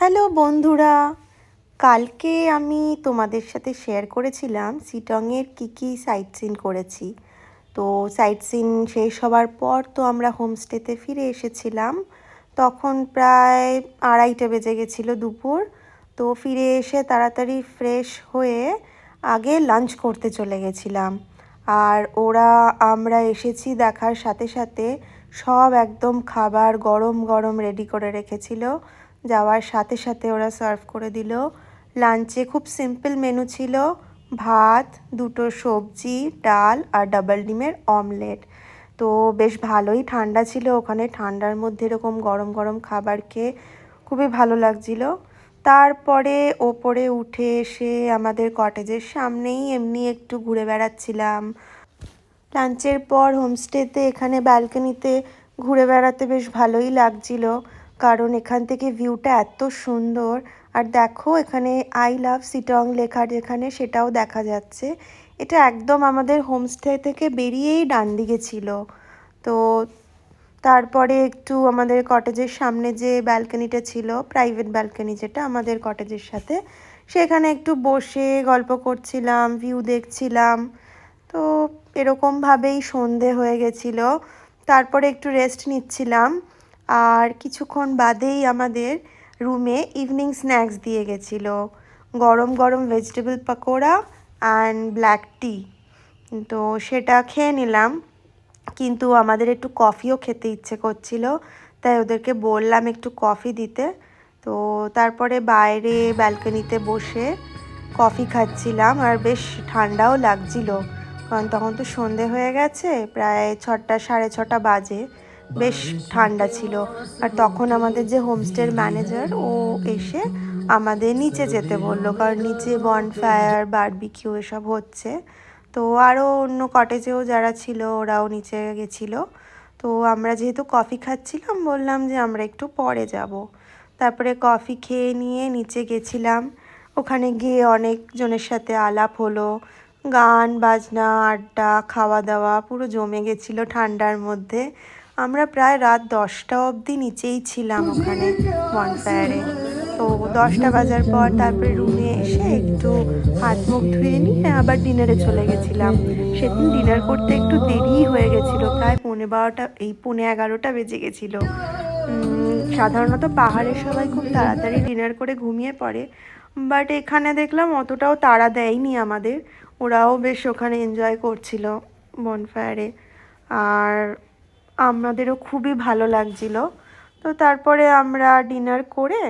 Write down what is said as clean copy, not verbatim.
Hello বন্ধুরা, কালকে আমি তোমাদের সাথে শেয়ার করেছিলাম শিলংয়ের কী সাইট সিন করেছি। তো সাইট সিন শেষ হওয়ার পর তো আমরা হোমস্টেতে ফিরে এসেছিলাম। তখন প্রায় 2:30 বেজে গেছিলো দুপুর। তো ফিরে এসে তাড়াতাড়ি ফ্রেশ হয়ে আগে লাঞ্চ করতে চলে গেছিলাম। আর আমরা এসেছি দেখার সাথে সাথে সব একদম খাবার গরম গরম রেডি করে রেখেছিল। যাওয়ার সাথে সাথে ওরা সার্ভ করে দিল। লাঞ্চে খুব সিম্পল মেনু ছিল, ভাত, 2টো সবজি, ডাল আর ডাবল ডিমের অমলেট। তো বেশ ভালোই ঠান্ডা ছিল ওখানে, ঠান্ডার মধ্যে এরকম গরম গরম খাবার খেয়ে খুবই ভালো লাগছিল। তারপরে ওপরে উঠে এসে আমাদের কটেজের সামনেই এমনি একটু ঘুরে বেড়াচ্ছিলাম। লাঞ্চের পর হোমস্টেতে এখানে ব্যালকনিতে ঘুরে বেড়াতে বেশ ভালোই লাগছিল, কারণ এখান থেকে ভিউটা এত সুন্দর। আর দেখো এখানে আই লাভ শিলং লেখা যেখানে, সেটাও দেখা যাচ্ছে। এটা একদম আমাদের হোমস্টে থেকে বেরিয়েই ডান দিকে ছিল। তো তারপরে একটু আমাদের কটেজের সামনে যে ব্যালকনিটা ছিল, প্রাইভেট ব্যালকনি যেটা আমাদের কটেজের সাথে, সেখানে একটু বসে গল্প করছিলাম, ভিউ দেখছিলাম। তো এরকমভাবেই সন্ধে হয়ে গেছিলো। তারপরে একটু রেস্ট নিচ্ছিলাম। আর কিছুক্ষণ বাদেই আমাদের রুমে ইভিনিং স্ন্যাক্স দিয়ে গেছিলো, গরম গরম ভেজিটেবল পকোড়া অ্যান্ড ব্ল্যাক টি। তো সেটা খেয়ে নিলাম, কিন্তু আমাদের একটু কফিও খেতে ইচ্ছে করছিল, তাই ওদেরকে বললাম একটু কফি দিতে। তো তারপরে বাইরে ব্যালকনিতে বসে কফি খাচ্ছিলাম, আর বেশ ঠান্ডাও লাগছিল, কারণ তখন তো সন্ধে হয়ে গেছে, প্রায় 6টা 6:30 বাজে। বেশ ঠান্ডা ছিল। আর তখন আমাদের যে হোমস্টের ম্যানেজার, ও এসে আমাদের নিচে যেতে বললো, কারণ নিচে বনফায়ার বারবিকিউ এসব হচ্ছে। তো আরও অন্য কটেজেও যারা ছিল ওরাও নিচে গেছিলো। তো আমরা যেহেতু কফি খাচ্ছিলাম, বললাম যে আমরা একটু পরে যাব। তারপরে কফি খেয়ে নিয়ে নিচে গেছিলাম। ওখানে গিয়ে অনেকজনের সাথে আলাপ হলো, গান বাজনা আড্ডা খাওয়া দাওয়া পুরো জমে গেছিলো ঠান্ডার মধ্যে। আমরা প্রায় রাত 10টা অবধি নিচেই ছিলাম ওখানে বনফায়ারে। তো 10টা বাজার পর তারপরে রুমে এসে একটু হাত মুখ ধুয়ে নিয়ে আবার ডিনারে চলে গেছিলাম। সেদিন ডিনার করতে একটু দেরিই হয়ে গেছিলো, প্রায় 11:30 বেজে গেছিলো। সাধারণত পাহাড়ের সবাই খুব তাড়াতাড়ি ডিনার করে ঘুমিয়ে পড়ে, বাট এখানে দেখলাম অতটাও তাড়া দেয়নি আমাদের। ওরাও বেশ ওখানে এনজয় করছিল বনফায়ারে, আর আমাদেরও খুবই ভালো লাগছিল। তো তারপরে আমরা ডিনার করে